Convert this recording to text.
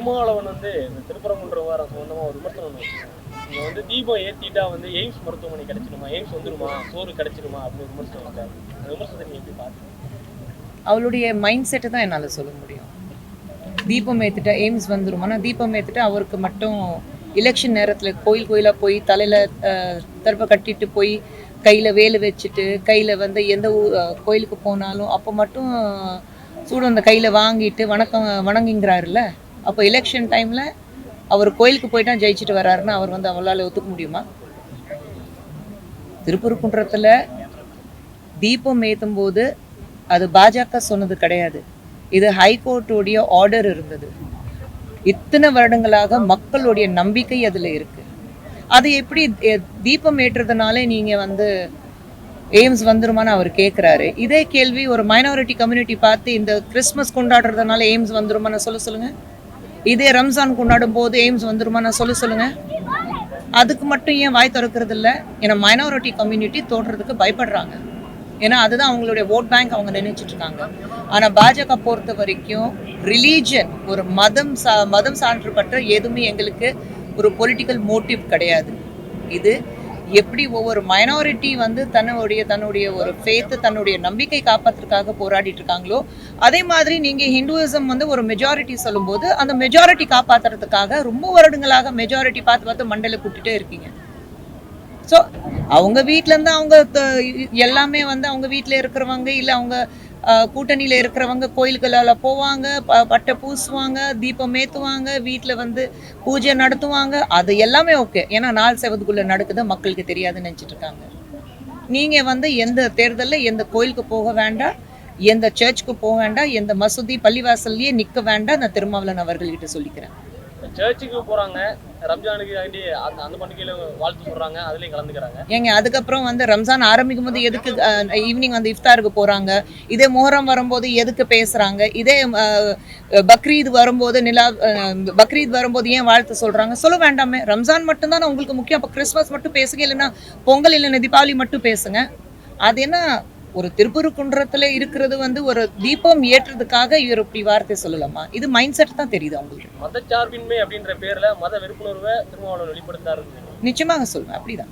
திருமாவளவன் வந்து இந்த திருப்பரங்குன்ற வாரம் சம்பந்தமா ஒரு விமர்சனம் வச்சிருக்காங்க. இங்க வந்து தீபம் ஏத்திட்டா வந்து எய்ம்ஸ் மருத்துவமனை கிடைச்சிடுமா, எய்ம்ஸ் வந்துருமா, சோறு கிடைச்சிடுமா அப்படின்னு விமர்சனம் இருக்காரு. அந்த விமர்சனத்தை நீங்க எப்படி பாத்தீங்க? அவளுடைய மைண்ட் செட்டை தான் என்னால் சொல்ல முடியும். தீபம் ஏற்றிட்டா எய்ம்ஸ் வந்துருமானா, தீபம் ஏற்றிட்டா அவருக்கு மட்டும் எலெக்ஷன் நேரத்தில் கோயில் கோயிலாக போய் தலையில் தர்பை கட்டிட்டு போய் கையில் வேலை வச்சுட்டு கையில் வந்து எந்த கோயிலுக்கு போனாலும் அப்போ மட்டும் சூடு அந்த கையில் வாங்கிட்டு வணங்குங்கிறாருல்ல. அப்போ எலெக்ஷன் டைமில் அவர் கோயிலுக்கு போயிட்டா ஜெயிச்சுட்டு வர்றாருன்னா அவர் வந்து அவளால் ஒத்துக்க முடியுமா? திருப்பரங்குன்றத்தில் தீபம் ஏற்றும் போது அது பாஜக சொன்னது கிடையாது. இது ஹைகோர்ட்டுடைய ஆர்டர் இருந்தது. இத்தனை வருடங்களாக மக்களுடைய நம்பிக்கை அதில் இருக்கு. அது எப்படி தீபம் ஏற்றுறதுனால நீங்கள் வந்து எய்ம்ஸ் வந்துருமான்னு அவர் கேட்குறாரு. இதே கேள்வி ஒரு மைனாரிட்டி கம்யூனிட்டி பார்த்து இந்த கிறிஸ்மஸ் கொண்டாடுறதுனால எய்ம்ஸ் வந்துருமான்னு சொல்லுங்க. இதே ரம்ஜான் கொண்டாடும் போது எய்ம்ஸ் வந்துருமான்னு சொல்லுங்க. அதுக்கு மட்டும் ஏன் வாய் திறக்கிறது இல்லை? ஏன்னா மைனாரிட்டி கம்யூனிட்டி தோற்றதுக்கு பயப்படுறாங்க. ஏன்னா அதுதான் அவங்களுடைய ஓட் பேங்க் அவங்க நினைச்சிட்டு இருக்காங்க. ஆனால் பாஜக பொறுத்த வரைக்கும் ரிலீஜன் ஒரு மதம் சான்றப்பட்ட எதுவுமே எங்களுக்கு ஒரு பொலிட்டிக்கல் மோட்டிவ் கிடையாது. இது எப்படி ஒவ்வொரு மைனாரிட்டி வந்து தன்னுடைய ஒரு ஃபேத்து தன்னுடைய நம்பிக்கை காப்பாற்றுறதுக்காக போராடிட்டு இருக்காங்களோ அதே மாதிரி நீங்கள் ஹிந்துவிசம் வந்து ஒரு மெஜாரிட்டி சொல்லும்போது அந்த மெஜாரிட்டி காப்பாற்றுறதுக்காக ரொம்ப வருடங்களாக மெஜாரிட்டி பார்த்து மண்டையில் கூட்டிகிட்டே இருக்கீங்க. ஸோ அவங்க வீட்டிலேருந்து அவங்க எல்லாமே வந்து அவங்க வீட்டில் இருக்கிறவங்க இல்லை அவங்க கூட்டணியில் இருக்கிறவங்க கோயில்களால் போவாங்க, பட்டை பூசுவாங்க, தீபம் ஏற்றுவாங்க, வீட்டில் வந்து பூஜை நடத்துவாங்க. அது எல்லாமே ஓகே. ஏன்னா நாள் செவத்துக்குள்ளே நடக்குது, மக்களுக்கு தெரியாதுன்னு நினச்சிட்டு இருக்காங்க. நீங்கள் வந்து எந்த தேர்தலில் எந்த கோயிலுக்கு போக வேண்டாம், எந்த சர்ச்சுக்கு போக வேண்டாம், எந்த மசூதி பள்ளிவாசல்லையே நிற்க வேண்டாம். நான் திருமாவளவன் அவர்கள்கிட்ட சொல்லிக்கிறேன். சர்ச்சுக்கு போறாங்க, ரம்ஜானுக்கு அந்த பண்டிகையில வாழ்த்து சொல்றாங்க, அதுலயும் கலந்துக்கிறாங்க. ஏங்க அதுக்கப்புறம் வந்து ரம்ஜான் ஆரம்பிக்கும் போது எதுக்கு ஈவினிங் வந்து இஃப்தாருக்கு போறாங்க? இதே முஹர்ரம் வரும்போது எதுக்கு பேசுறாங்க? இதே பக்ரீத் வரும்போது ஏன் வாழ்த்து சொல்றாங்க? சொல்ல வேண்டாமே. ரம்ஜான் மட்டும்தான் உங்களுக்கு முக்கியம். அப்போ கிறிஸ்மஸ் மட்டும் பேசுங்க, இல்லைன்னா பொங்கல் இல்லைன்னா தீபாவளி மட்டும் பேசுங்க. அது என்ன ஒரு திருப்பரங்குன்றத்துல இருக்கிறது வந்து ஒரு தீபம் ஏற்றுறதுக்காக இவர் இப்படி வார்த்தை சொல்லலாமா? இது மைண்ட் செட் தான் தெரியுது அவங்களுக்கு. மதச்சார்பின்மை அப்படின்ற பேர்ல மத வெறுப்புணர்வை திருமாவளவன் வெளிப்படுத்தாரு. நிச்சயமாக சொல்லுவேன், அப்படிதான்.